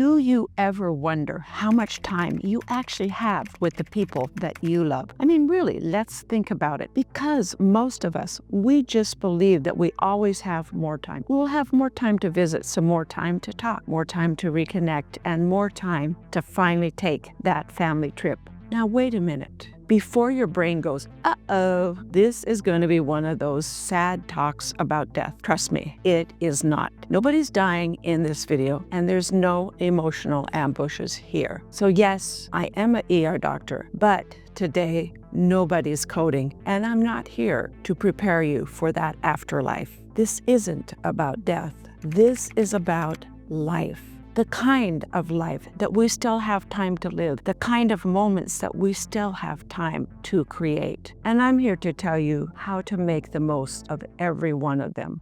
Do you ever wonder how much time you actually have with the people that you love? I mean, really, let's think about it. Because most of us, we just believe that we always have more time. We'll have more time to visit, some more time to talk, more time to reconnect, and more time to finally take that family trip. Now, wait a minute. Before your brain goes, uh-oh, this is going to be one of those sad talks about death. Trust me, it is not. Nobody's dying in this video, and there's no emotional ambushes here. So yes, I am an ER doctor, but today, nobody's coding, and I'm not here to prepare you for that afterlife. This isn't about death. This is about life. The kind of life that we still have time to live, the kind of moments that we still have time to create. And I'm here to tell you how to make the most of every one of them.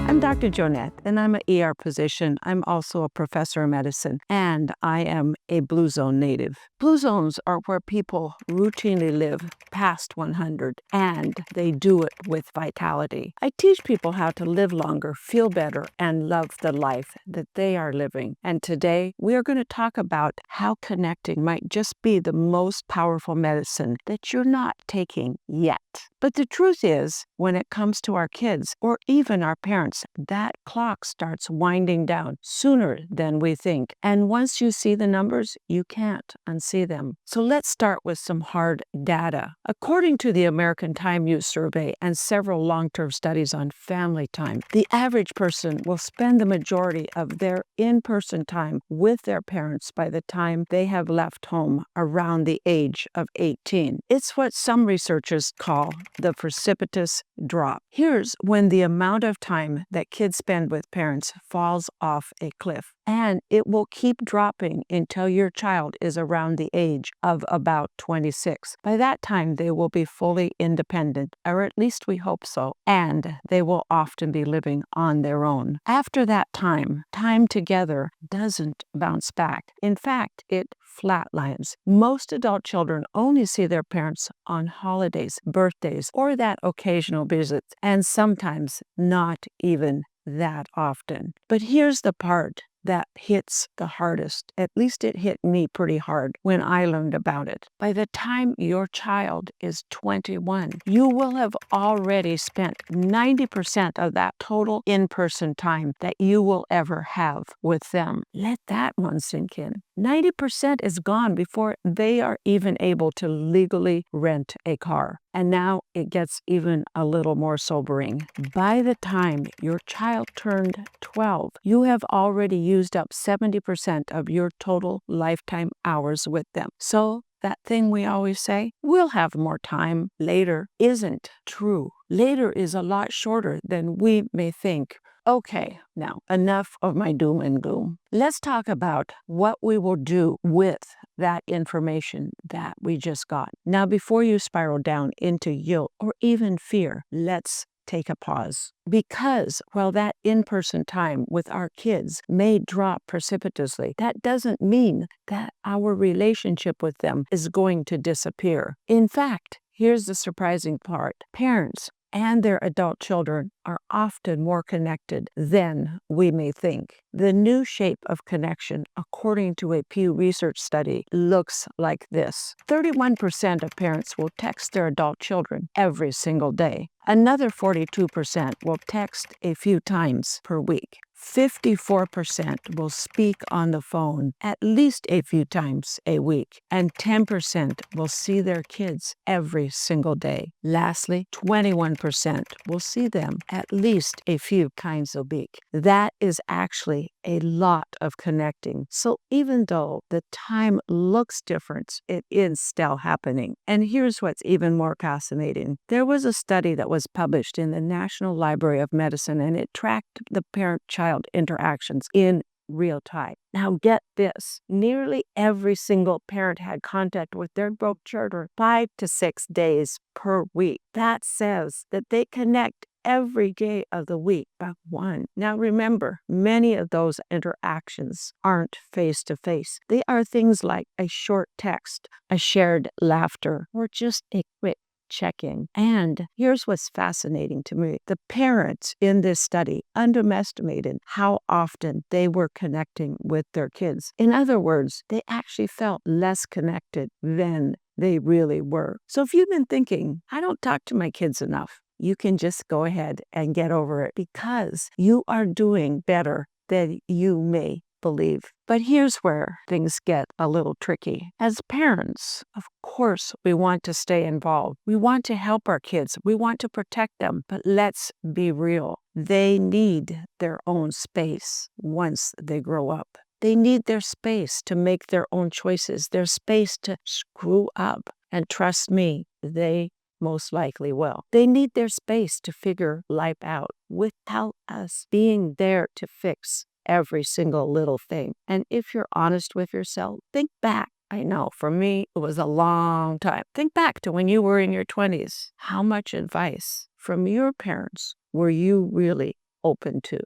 I'm Dr. Joanette, and I'm an ER physician. I'm also a professor of medicine, and I am a Blue Zone native. Blue zones are where people routinely live past 100, and they do it with vitality. I teach people how to live longer, feel better, and love the life that they are living. And today, we are going to talk about how connecting might just be the most powerful medicine that you're not taking yet. But the truth is, when it comes to our kids, or even our parents, that clock starts winding down sooner than we think. And once you see the numbers, you can't unsee them. So let's start with some hard data. According to the American Time Use Survey and several long-term studies on family time, the average person will spend the majority of their in-person time with their parents by the time they have left home around the age of 18. It's what some researchers call the precipitous drop. Here's when the amount of time that kids spend with parents falls off a cliff. And it will keep dropping until your child is around the age of about 26. By that time, they will be fully independent, or at least we hope so, and they will often be living on their own. After that time together doesn't bounce back. In fact, it flatlines. Most adult children only see their parents on holidays, birthdays, or that occasional visit, and sometimes not even that often. But here's the part that hits the hardest. At least it hit me pretty hard when I learned about it. By the time your child is 21, you will have already spent 90% of that total in-person time that you will ever have with them. Let that one sink in. 90% is gone before they are even able to legally rent a car. And now it gets even a little more sobering. By the time your child turned 12, you have already used up 70% of your total lifetime hours with them. So that thing we always say, we'll have more time later, isn't true. Later is a lot shorter than we may think. Okay, now enough of my doom and gloom. Let's talk about what we will do with that information that we just got. Now, before you spiral down into guilt or even fear, let's take a pause. Because while that in-person time with our kids may drop precipitously, that doesn't mean that our relationship with them is going to disappear. In fact, here's the surprising part. Parents and their adult children are often more connected than we may think. The new shape of connection, according to a Pew Research study, looks like this. 31% of parents will text their adult children every single day. Another 42% will text a few times per week. 54% will speak on the phone at least a few times a week, and 10% will see their kids every single day. Lastly, 21% will see them at least a few times a week. That is actually a lot of connecting. So even though the time looks different, it is still happening. And here's what's even more fascinating. There was a study that was published in the National Library of Medicine, and it tracked the parent-child interactions in real time. Now get this, nearly every single parent had contact with their both children 5 to 6 days per week. That says that they connect every day of the week but one. Now remember, many of those interactions aren't face-to-face. They are things like a short text, a shared laughter, or just a quick checking. And here's what's fascinating to me. The parents in this study underestimated how often they were connecting with their kids. In other words, they actually felt less connected than they really were. So if you've been thinking, I don't talk to my kids enough, you can just go ahead and get over it because you are doing better than you may believe. But here's where things get a little tricky. As parents, of course, we want to stay involved. We want to help our kids. We want to protect them. But let's be real. They need their own space once they grow up. They need their space to make their own choices, their space to screw up. And trust me, they most likely will. They need their space to figure life out without us being there to fix every single little thing. And if you're honest with yourself, think back. I know for me, it was a long time. Think back to when you were in your 20s. How much advice from your parents were you really open to?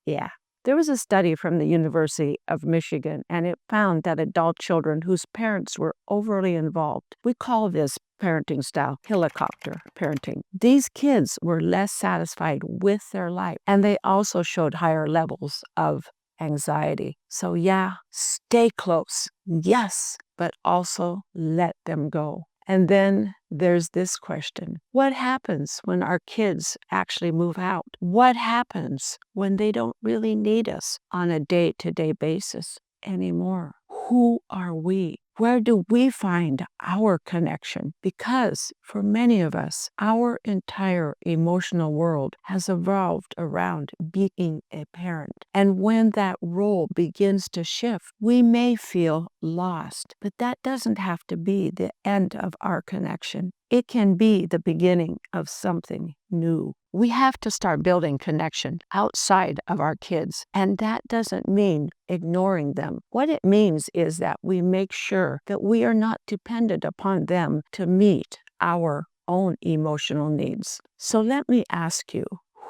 Yeah. There was a study from the University of Michigan, and it found that adult children whose parents were overly involved, we call this parenting style helicopter parenting. These kids were less satisfied with their life, and they also showed higher levels of anxiety. So yeah, stay close, yes, but also let them go. And then there's this question. What happens when our kids actually move out? What happens when they don't really need us on a day-to-day basis anymore? Who are we? Where do we find our connection? Because for many of us, our entire emotional world has evolved around being a parent. And when that role begins to shift, we may feel lost. But that doesn't have to be the end of our connection. It can be the beginning of something new. We have to start building connection outside of our kids, and that doesn't mean ignoring them. What it means is that we make sure that we are not dependent upon them to meet our own emotional needs. So let me ask you,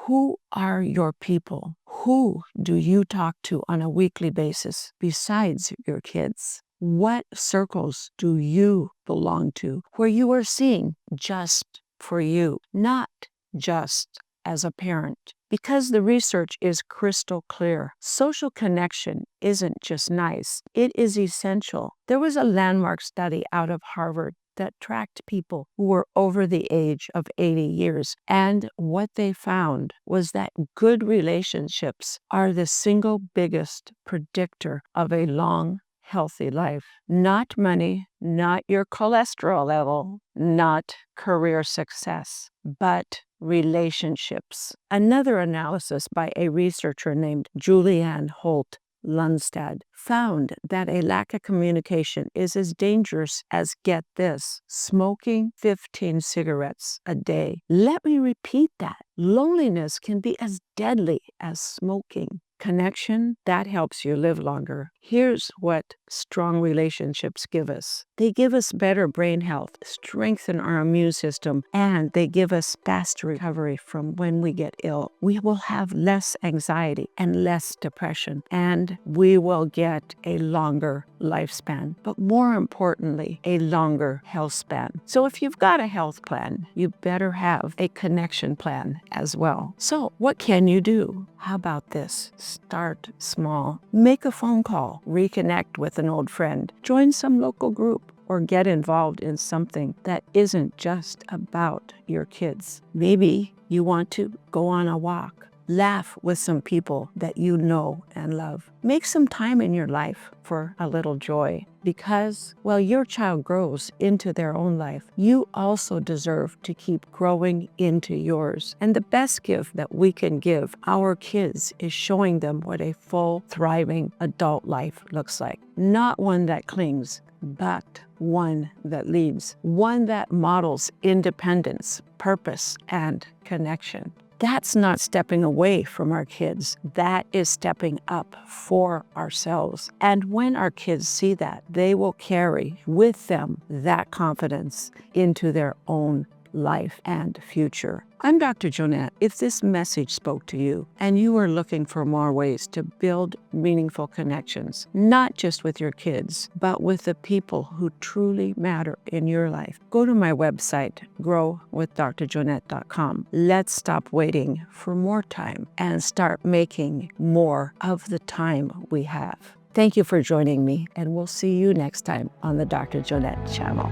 who are your people? Who do you talk to on a weekly basis besides your kids? What circles do you belong to where you are seeing just for you, not just as a parent? Because the research is crystal clear. Social connection isn't just nice, it is essential. There was a landmark study out of Harvard that tracked people who were over the age of 80 years. And what they found was that good relationships are the single biggest predictor of a long, healthy life. Not money, not your cholesterol level, not career success, but relationships. Another analysis by a researcher named Julianne Holt Lundstad found that a lack of communication is as dangerous as, get this, smoking 15 cigarettes a day. Let me repeat that. Loneliness can be as deadly as smoking. Connection, that helps you live longer. Here's what strong relationships give us. They give us better brain health, strengthen our immune system, and they give us faster recovery from when we get ill. We will have less anxiety and less depression, and we will get a longer lifespan, but more importantly, a longer health span. So if you've got a health plan, you better have a connection plan as well. So what can you do? How about this? Start small. Make a phone call. Reconnect with an old friend. Join some local group or get involved in something that isn't just about your kids. Maybe you want to go on a walk. Laugh with some people that you know and love. Make some time in your life for a little joy, because while your child grows into their own life, you also deserve to keep growing into yours. And the best gift that we can give our kids is showing them what a full, thriving adult life looks like. Not one that clings, but one that leads, one that models independence, purpose, and connection. That's not stepping away from our kids. That is stepping up for ourselves. And when our kids see that, they will carry with them that confidence into their own life and future. I'm Dr. Joanette. If this message spoke to you and you are looking for more ways to build meaningful connections, not just with your kids, but with the people who truly matter in your life, go to my website, growwithdrjoanette.com. Let's stop waiting for more time and start making more of the time we have. Thank you for joining me, and we'll see you next time on the Dr. Joanette channel.